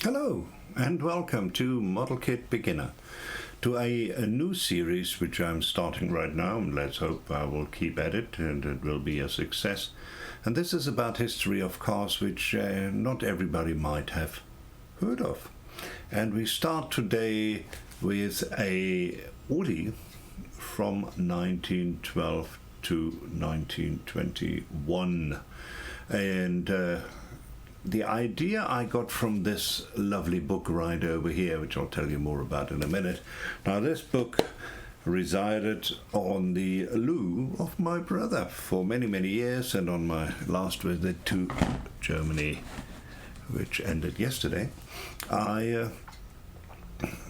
Hello and welcome to Model Kit Beginner, to a new series which I'm starting right now, and let's hope I will keep at it and it will be a success. And this is about history of cars which not everybody might have heard of. And we start today with a Audi from 1912 to 1921. And the idea I got from this lovely book right over here, which I'll tell you more about in a minute. Now, this book resided on the loo of my brother for many, many years, and on my last visit to Germany, which ended yesterday, I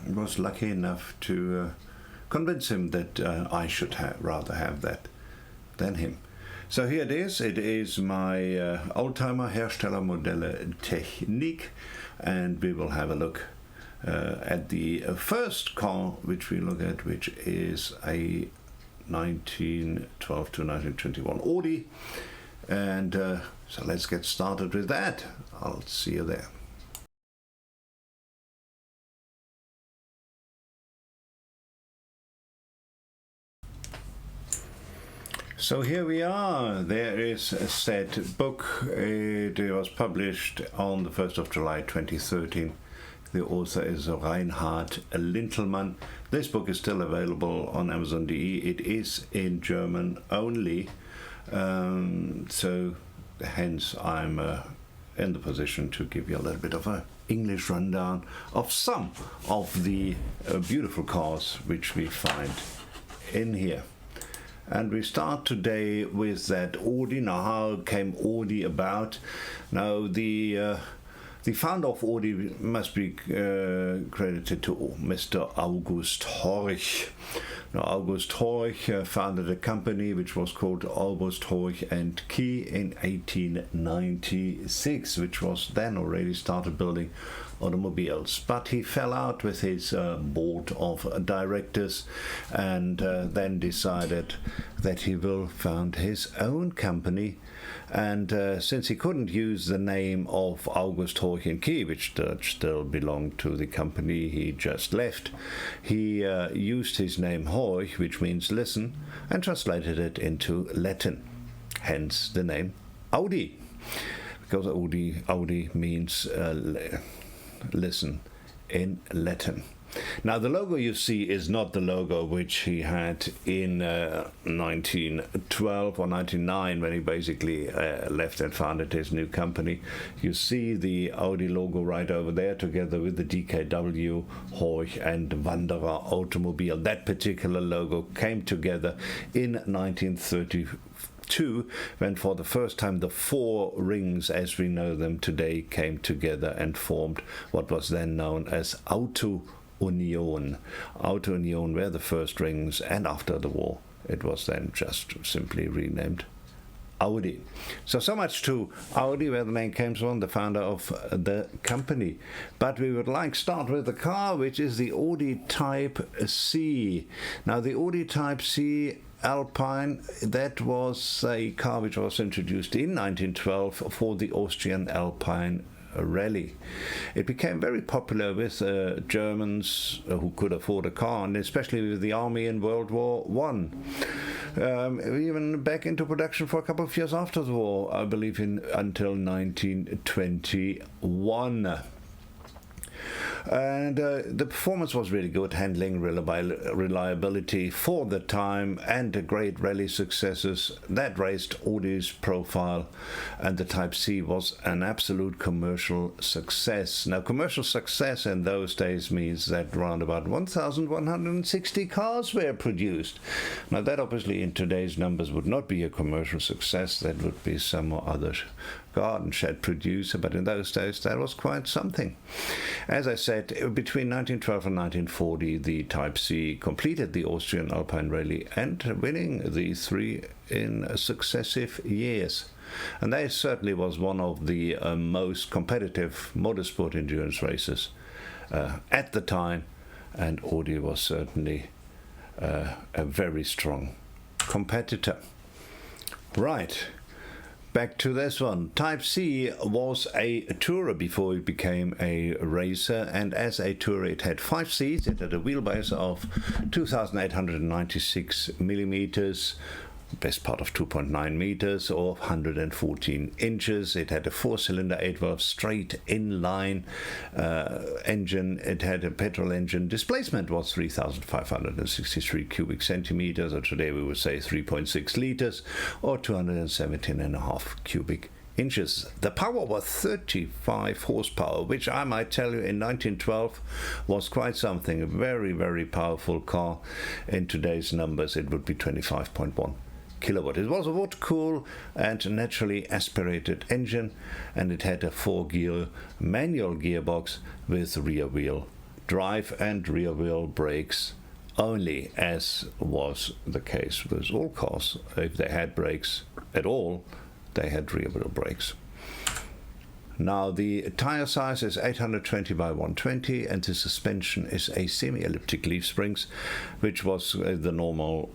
was lucky enough to convince him that I should rather have that than him. So here it is. It is my Oldtimer Herstellermodelle Technik, and we will have a look at the first car which we look at, which is a 1912 to 1921 Audi. And so let's get started with that. I'll see you there. So here we are. There is a said book. It was published on the 1st of July 2013. The author is Reinhard Lintelmann. This book is still available on Amazon.de. It is in German only. So hence I'm in the position to give you a little bit of an English rundown of some of the beautiful cars which we find in here. And we start today with that Audi. Now, how came Audi about? Now, the founder of Audi must be credited to Mr. August Horch. Now, August Horch founded a company which was called August Horch and Key in 1896, which was then already started building automobiles. But he fell out with his board of directors and then decided that he will found his own company. And since he couldn't use the name of August Horch and Key, which still belonged to the company he just left, he used his name Horch, which means listen, and translated it into Latin. Hence the name Audi, because Audi means listen in Latin. Now, the logo you see is not the logo which he had in 1912 or 1909 when he basically left and founded his new company. You see the Audi logo right over there together with the DKW, Horch and Wanderer Automobile. That particular logo came together in 1932, when for the first time the four rings as we know them today came together and formed what was then known as Auto Union. Auto Union were the first rings, and after the war it was then just simply renamed Audi. So much to Audi, where the name came from, the founder of the company. But we would like to start with the car, which is the Audi Type C. Now, the Audi Type C Alpine, that was a car which was introduced in 1912 for the Austrian Alpine Rally. It became very popular with Germans who could afford a car, and especially with the army in World War I. Even back into production for a couple of years after the war, I believe until 1921. And the performance was really good, handling, reliability for the time, and great rally successes that raised Audi's profile, and the Type C was an absolute commercial success. Now, commercial success in those days means that around about 1,160 cars were produced. Now, that obviously in today's numbers would not be a commercial success. That would be some other garden shed producer, but in those days that was quite something. As I said, between 1912 and 1940 the Type C completed the Austrian Alpine Rally and winning the three in successive years. And that certainly was one of the most competitive motorsport endurance races at the time, and Audi was certainly a very strong competitor. Right. Back to this one. Type C was a tourer before it became a racer, and as a tourer it had 5 seats, it had a wheelbase of 2,896 millimeters, best part of 2.9 meters or 114 inches. It had a 4-cylinder 8-valve straight inline engine. It had a petrol engine. Displacement was 3,563 cubic centimeters, or today we would say 3.6 liters, or 217.5 cubic inches. The power was 35 horsepower, which I might tell you in 1912 was quite something. A very, very powerful car. In today's numbers it would be 25.1 kilowatt. It was a water-cooled and naturally aspirated engine, and it had a 4-gear manual gearbox with rear-wheel drive and rear-wheel brakes only, as was the case with all cars. If they had brakes at all, they had rear-wheel brakes. Now the tire size is 820 by 120, and the suspension is a semi-elliptic leaf springs, which was the normal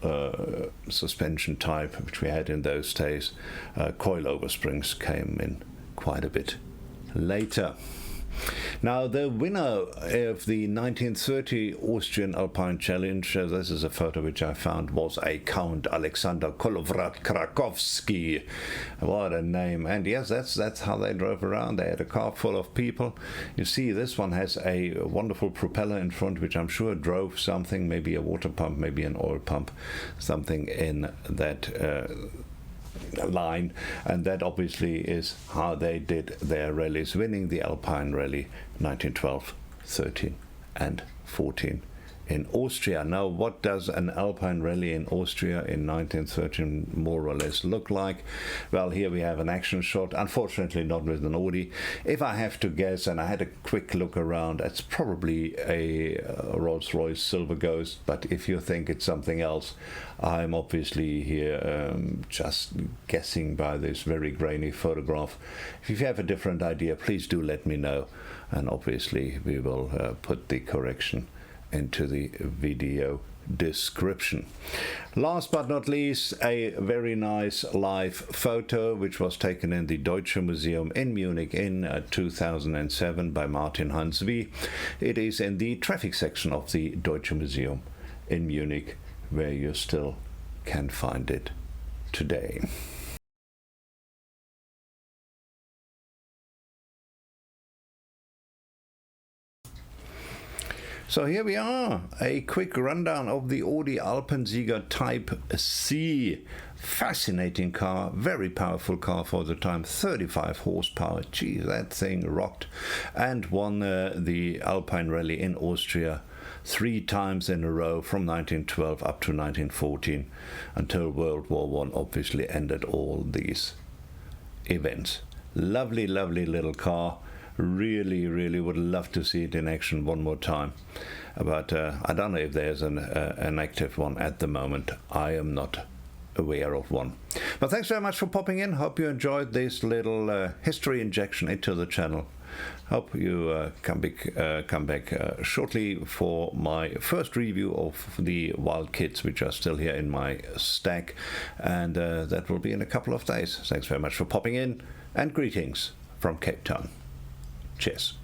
suspension type which we had in those days. Coilover springs came in quite a bit later. Now, the winner of the 1930 Austrian Alpine Challenge, this is a photo which I found, was a Count Alexander Kolowrat Krakowski. What a name. And yes, that's how they drove around. They had a car full of people. You see, this one has a wonderful propeller in front, which I'm sure drove something, maybe a water pump, maybe an oil pump, something in that line, and that obviously is how they did their rallies, winning the Alpine Rally 1912, 13 and 14 in Austria. Now, what does an Alpine Rally in Austria in 1913 more or less look like? Well, here we have an action shot, unfortunately not with an Audi. If I have to guess, and I had a quick look around, it's probably a Rolls-Royce Silver Ghost, but if you think it's something else, I'm obviously here just guessing by this very grainy photograph. If you have a different idea, please do let me know, and obviously we will put the correction into the video description. Last but not least, a very nice live photo which was taken in the Deutsche Museum in Munich in 2007 by Martin Hans Wie. It is in the traffic section of the Deutsche Museum in Munich, where you still can find it today. So here we are, a quick rundown of the Audi Alpensieger Type C. Fascinating car, very powerful car for the time, 35 horsepower. Gee, that thing rocked, and won the Alpine Rally in Austria 3 times in a row from 1912 up to 1914, until World War I obviously ended all these events. Lovely, lovely little car. Really, really would love to see it in action one more time, but I don't know if there's an active one at the moment. I am not aware of one. But thanks very much for popping in. Hope you enjoyed this little history injection into the channel. Hope you come back shortly for my first review of the Wild Kits, which are still here in my stack, and that will be in a couple of days. Thanks very much for popping in, and greetings from Cape Town. Cheers.